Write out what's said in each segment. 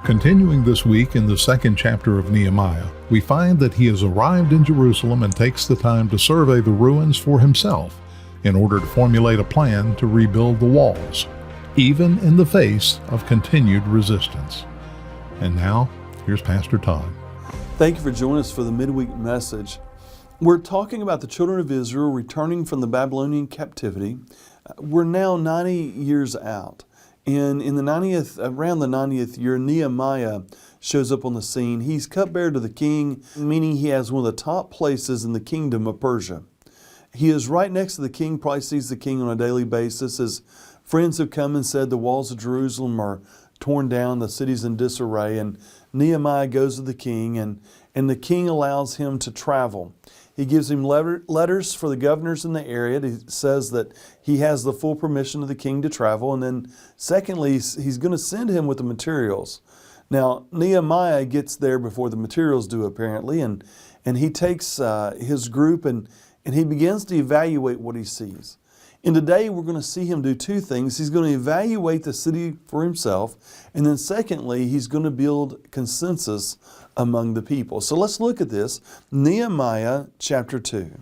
Continuing this week in the second chapter of Nehemiah, we find that he has arrived in Jerusalem and takes the time to survey the ruins for himself in order to formulate a plan to rebuild the walls, even in the face of continued resistance. And now, here's Pastor Todd. Thank you for joining us for the midweek message. We're talking about the children of Israel returning from the Babylonian captivity. We're now 90 years out. And around the 90th year, Nehemiah shows up on the scene. He's cupbearer to the king, meaning he has one of the top places in the kingdom of Persia. He is right next to the king, probably sees the king on a daily basis. His friends have come and said the walls of Jerusalem are torn down, the city's in disarray, and Nehemiah goes to the king, and the king allows him to travel. He gives him letters for the governors in the area. He says that he has the full permission of the king to travel. And then secondly, he's going to send him with the materials. Now, Nehemiah gets there before the materials do, apparently, and he takes his group and he begins to evaluate what he sees. And today we're going to see him do two things. He's going to evaluate the city for himself, and then secondly, he's going to build consensus among the people. So let's look at this. Nehemiah chapter 2.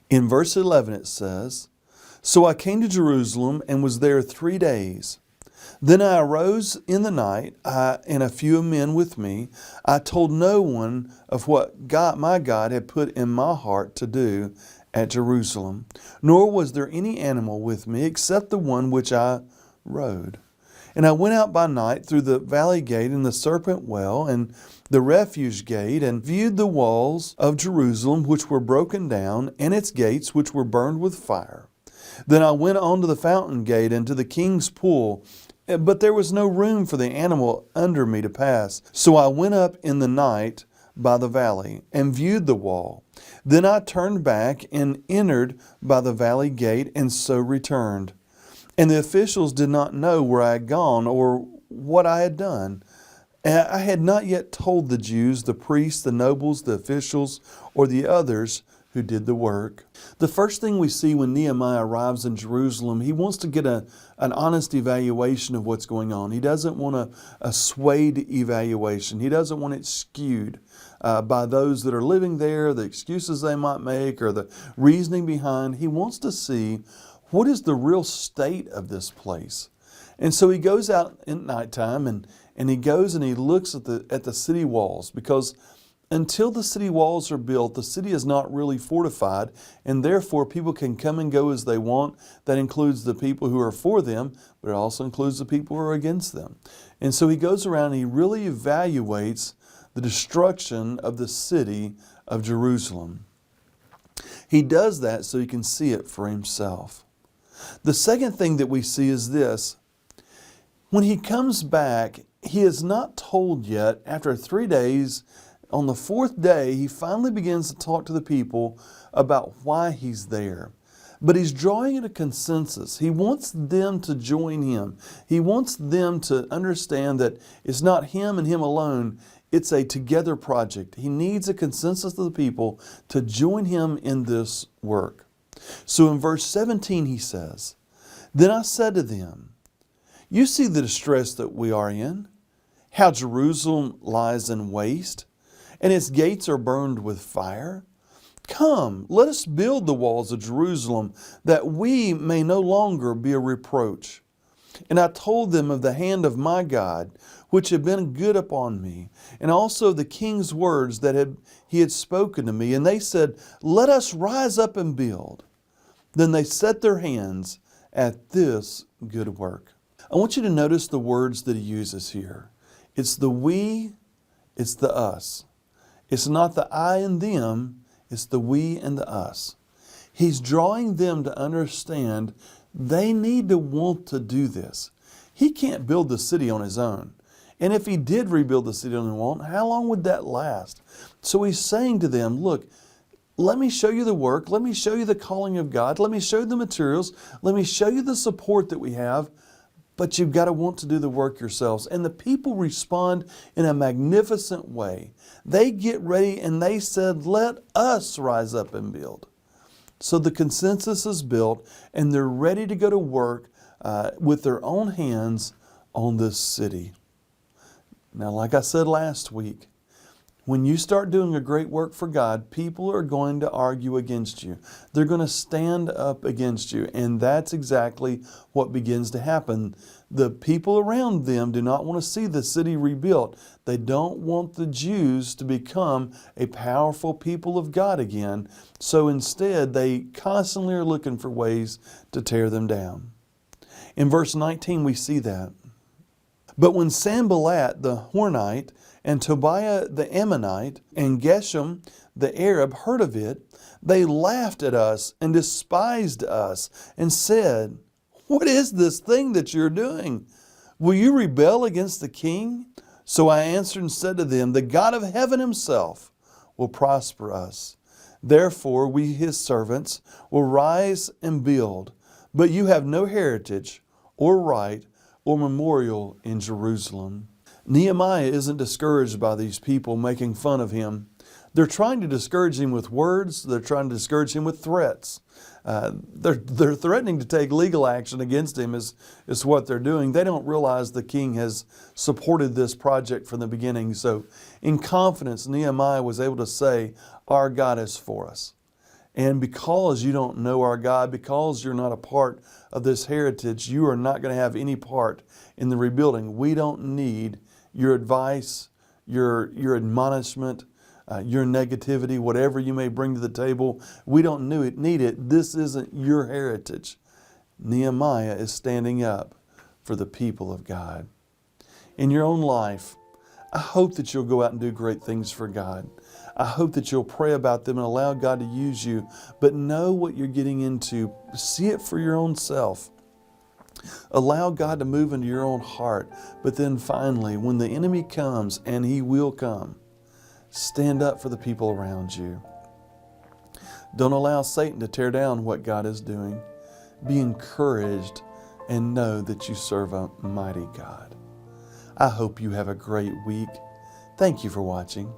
In verse 11 it says, "So I came to Jerusalem and was there 3 days. Then I arose in the night, and a few men with me. I told no one of what my God had put in my heart to do at Jerusalem, nor was there any animal with me except the one which I rode. And I went out by night through the valley gate and the serpent well and the refuge gate, and viewed the walls of Jerusalem which were broken down, and its gates which were burned with fire. Then I went on to the fountain gate and to the king's pool, but there was no room for the animal under me to pass. So I went up in the night by the valley and viewed the wall. Then I turned back and entered by the valley gate, and so returned. And the officials did not know where I had gone or what I had done. And I had not yet told the Jews, the priests, the nobles, the officials, or the others who did the work." The first thing we see when Nehemiah arrives in Jerusalem, he wants to get an honest evaluation of what's going on. He doesn't want a swayed evaluation. He doesn't want it skewed by those that are living there, the excuses they might make, or the reasoning behind. He wants to see what is the real state of this place. And so he goes out at nighttime and he goes and he looks at the city walls, because until the city walls are built, the city is not really fortified, and therefore people can come and go as they want. That includes the people who are for them, but it also includes the people who are against them. And so he goes around and he really evaluates the destruction of the city of Jerusalem. He does that so he can see it for himself. The second thing that we see is this. When he comes back, he is not told yet. After 3 days, on the fourth day, he finally begins to talk to the people about why he's there. But he's drawing in a consensus. He wants them to join him. He wants them to understand that it's not him and him alone. It's a together project. He needs a consensus of the people to join him in this work. So in verse 17 he says, "Then I said to them, you see the distress that we are in, how Jerusalem lies in waste, and its gates are burned with fire. Come, let us build the walls of Jerusalem, that we may no longer be a reproach. And I told them of the hand of my God, which had been good upon me, and also the king's words that he had spoken to me. And they said, let us rise up and build. Then they set their hands at this good work." I want you to notice the words that he uses here. It's the we, it's the us. It's not the I and them, it's the we and the us. He's drawing them to understand they need to want to do this. He can't build the city on his own. And if he did rebuild the city on his own, how long would that last? So he's saying to them, look, let me show you the work. Let me show you the calling of God. Let me show you the materials. Let me show you the support that we have. But you've got to want to do the work yourselves. And the people respond in a magnificent way. They get ready and they said, let us rise up and build. So the consensus is built and they're ready to go to work with their own hands on this city. Now, like I said last week, when you start doing a great work for God, people are going to argue against you. They're going to stand up against you. And that's exactly what begins to happen. The people around them do not want to see the city rebuilt. They don't want the Jews to become a powerful people of God again. So instead, they constantly are looking for ways to tear them down. In verse 19, we see that. But when Sanballat the Hornite and Tobiah the Ammonite and Geshem the Arab heard of it, they laughed at us and despised us and said, "What is this thing that you're doing? Will you rebel against the king?" So I answered and said to them, "The God of heaven himself will prosper us. Therefore we his servants will rise and build. But you have no heritage or right or memorial in Jerusalem." Nehemiah isn't discouraged by these people making fun of him. They're trying to discourage him with words. They're trying to discourage him with threats. They're threatening to take legal action against him is what they're doing. They don't realize the king has supported this project from the beginning. So in confidence, Nehemiah was able to say, "Our God is for us." And because you don't know our God, because you're not a part of this heritage, you are not going to have any part in the rebuilding. We don't need your advice, your admonishment, your negativity, whatever you may bring to the table. We don't need it. This isn't your heritage. Nehemiah is standing up for the people of God. In your own life, I hope that you'll go out and do great things for God. I hope that you'll pray about them and allow God to use you, but know what you're getting into. See it for your own self. Allow God to move into your own heart. But then finally, when the enemy comes, and he will come, stand up for the people around you. Don't allow Satan to tear down what God is doing. Be encouraged and know that you serve a mighty God. I hope you have a great week. Thank you for watching.